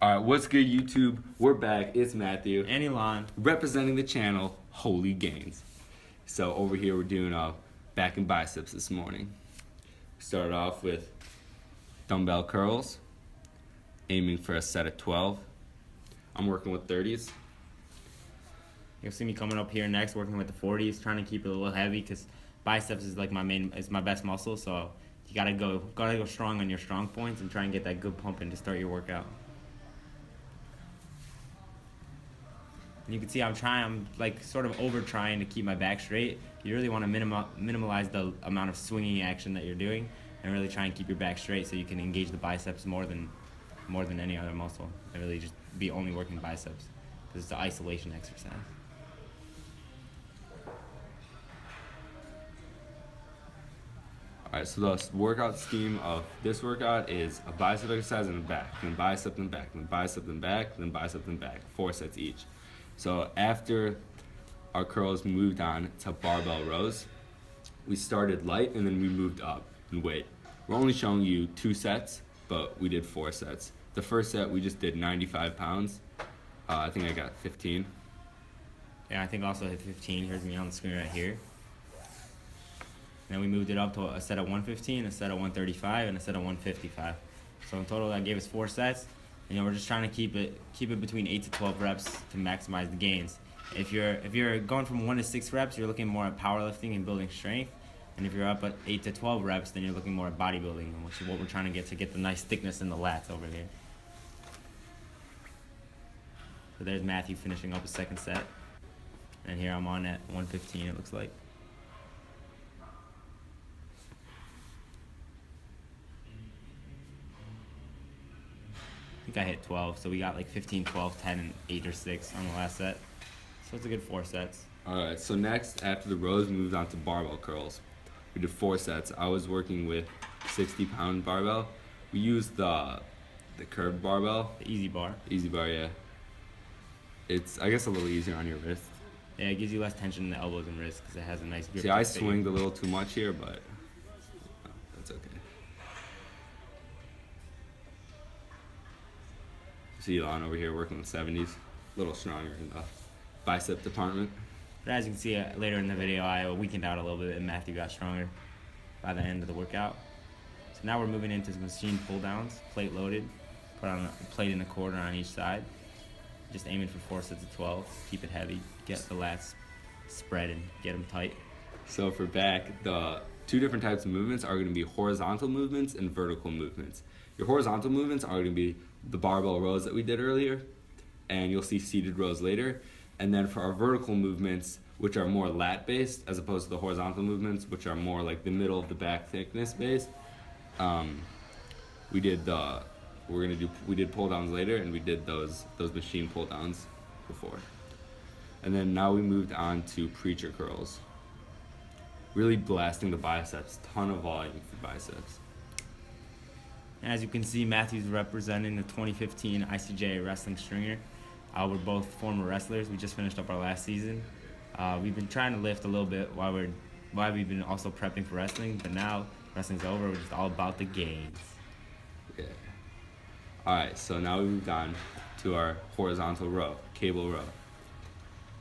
All right, what's good, YouTube? We're back. It's Matthew, And Elon. representing the channel Holy Gains. So over here, we're doing back and biceps this morning. We started off with dumbbell curls, aiming for a set of 12. I'm working with 30s. You'll see me coming up here next, working with the 40s, trying to keep it a little heavy because biceps is like my best muscle. So you gotta go strong on your strong points and try and get that good pump in to start your workout. And you can see I'm like sort of over trying to keep my back straight. You really want to minimize the amount of swinging action that you're doing and really try and keep your back straight so you can engage the biceps more than any other muscle and really just be only working biceps because it's an isolation exercise. All right, so the workout scheme of this workout is a bicep exercise in the back, then bicep, then back, then bicep, then back, then bicep, then back, 4 sets each. So after our curls moved on to barbell rows, we started light and then we moved up in weight. We're only showing you 2 sets, but we did 4 sets. The first set we just did 95 pounds. I think I got 15. Yeah, I think also hit 15. Here's me on the screen right here. And then we moved it up to a set of 115, a set of 135, and a set of 155. So in total, that gave us 4 sets. And, we're just trying to keep it between 8 to 12 reps to maximize the gains. If you're going from 1 to 6 reps, you're looking more at powerlifting and building strength. And if you're up at 8 to 12 reps, then you're looking more at bodybuilding, which is what we're trying to get the nice thickness in the lats over here. So there's Matthew finishing up his second set. And here I'm on at 115, it looks like. I think I hit 12, so we got like 15, 12, 10, and 8 or 6 on the last set. So it's a good 4 sets. All right, so next, after the rows, we moved on to barbell curls. We did 4 sets. I was working with 60-pound barbell. We used the curved barbell. The easy bar. Easy bar, yeah. It's, I guess, a little easier on your wrist. Yeah, it gives you less tension in the elbows and wrists because it has a nice grip. See, I swinged a little too much here, but that's okay. See Elon over here working with 70s, a little stronger in the bicep department. But as you can see later in the video, I weakened out a little bit and Matthew got stronger by the end of the workout. So now we're moving into some machine pull downs, plate loaded, put on a plate in a quarter on each side. Just aiming for 4 sets of 12, keep it heavy, get the lats spread and get them tight. So for back, the 2 different types of movements are going to be horizontal movements and vertical movements. Your horizontal movements are going to be the barbell rows that we did earlier, and you'll see seated rows later. And then for our vertical movements, which are more lat based as opposed to the horizontal movements, which are more like the middle of the back thickness based, we did pull downs later, and we did those machine pull downs before. And then now we moved on to preacher curls. Really blasting the biceps, ton of volume for biceps. As you can see, Matthew's representing the 2015 ICJ wrestling stringer. We're both former wrestlers. We just finished up our last season. We've been trying to lift a little bit while we've been also prepping for wrestling, but now wrestling's over. We're just all about the gains. Yeah. All right, so now we moved on to our horizontal row, cable row.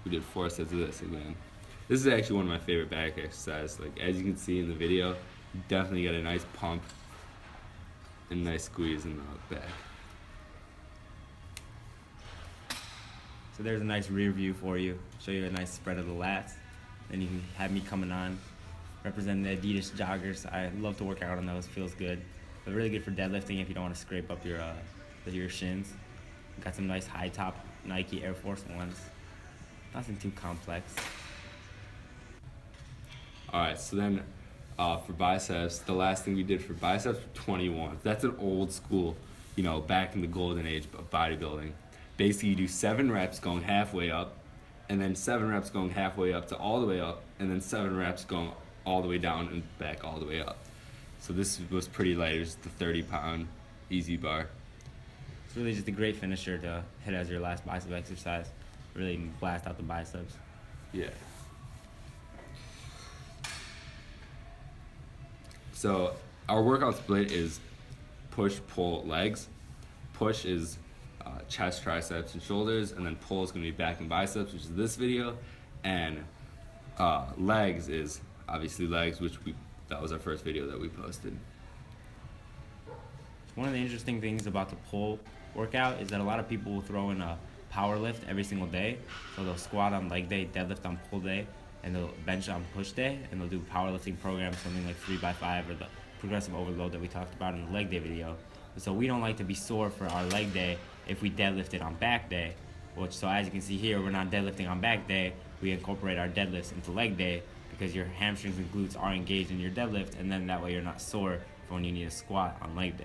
We did 4 sets of this again. This is actually one of my favorite back exercises. Like, as you can see in the video, you definitely get a nice pump and nice squeeze in the back. So there's a nice rear view for you. Show you a nice spread of the lats. Then you can have me coming on, representing the Adidas joggers. I love to work out on those, feels good. But really good for deadlifting if you don't want to scrape up your shins. Got some nice high top Nike Air Force Ones. Nothing too complex. All right, so then for biceps, the last thing we did for biceps were 21. That's an old school, back in the golden age of bodybuilding. Basically, you do 7 reps going halfway up, and then 7 reps going halfway up to all the way up, and then 7 reps going all the way down and back all the way up. So this was pretty light. It was the 30-pound easy bar. It's really just a great finisher to hit as your last bicep exercise. Really blast out the biceps. Yeah. So our workout split is push, pull, legs. Push is chest, triceps, and shoulders, and then pull is going to be back and biceps, which is this video, and legs is obviously legs, which that was our first video that we posted. One of the interesting things about the pull workout is that a lot of people will throw in a power lift every single day. So they'll squat on leg day, deadlift on pull day, and they'll bench on push day, and they'll do powerlifting programs, something like 3x5 or the progressive overload that we talked about in the leg day video. So we don't like to be sore for our leg day if we deadlifted on back day, so as you can see here, we're not deadlifting on back day. We incorporate our deadlifts into leg day because your hamstrings and glutes are engaged in your deadlift, and then that way you're not sore for when you need a squat on leg day.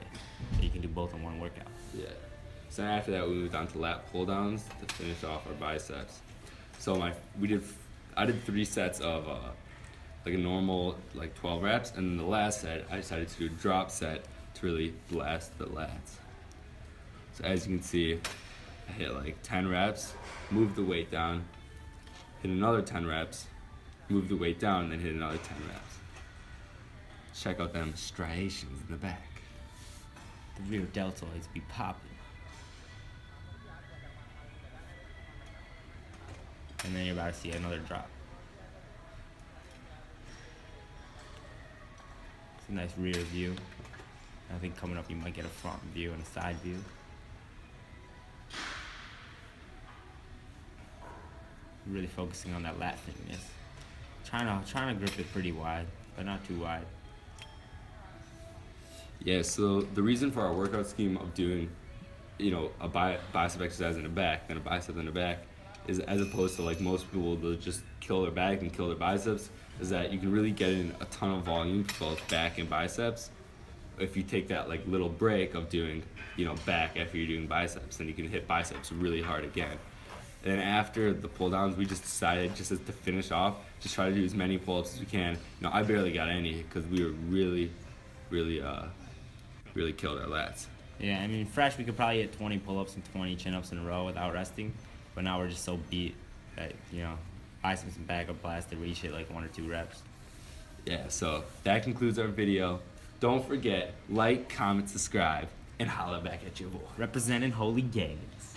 So you can do both in one workout. Yeah. So after that, we moved on to lat pull downs to finish off our biceps. So I did 3 sets of like a normal 12 reps, and then the last set I decided to do a drop set to really blast the lats. So as you can see, I hit like 10 reps, moved the weight down, hit another 10 reps, moved the weight down, and then hit another 10 reps. Check out them striations in the back. The rear deltoids be popping. And then you're about to see another drop. It's a nice rear view. I think coming up you might get a front view and a side view. Really focusing on that lat thickness. Trying to grip it pretty wide, but not too wide. Yeah, so the reason for our workout scheme of doing, a bicep exercise in the back, then a bicep in the back, is as opposed to most people, they'll just kill their back and kill their biceps, is that you can really get in a ton of volume for both back and biceps if you take that little break of doing, back after you're doing biceps, then you can hit biceps really hard again. And then after the pull downs, we just decided to finish off, just try to do as many pull-ups as we can. I barely got any because we were really killed our lats. Yeah, I mean, fresh, we could probably hit 20 pull-ups and 20 chin-ups in a row without resting. But now we're just so beat that, biceps and back are blasted. We each hit 1 or 2 reps. Yeah, so that concludes our video. Don't forget, like, comment, subscribe, and holla back at your boy. Representing Holy Games.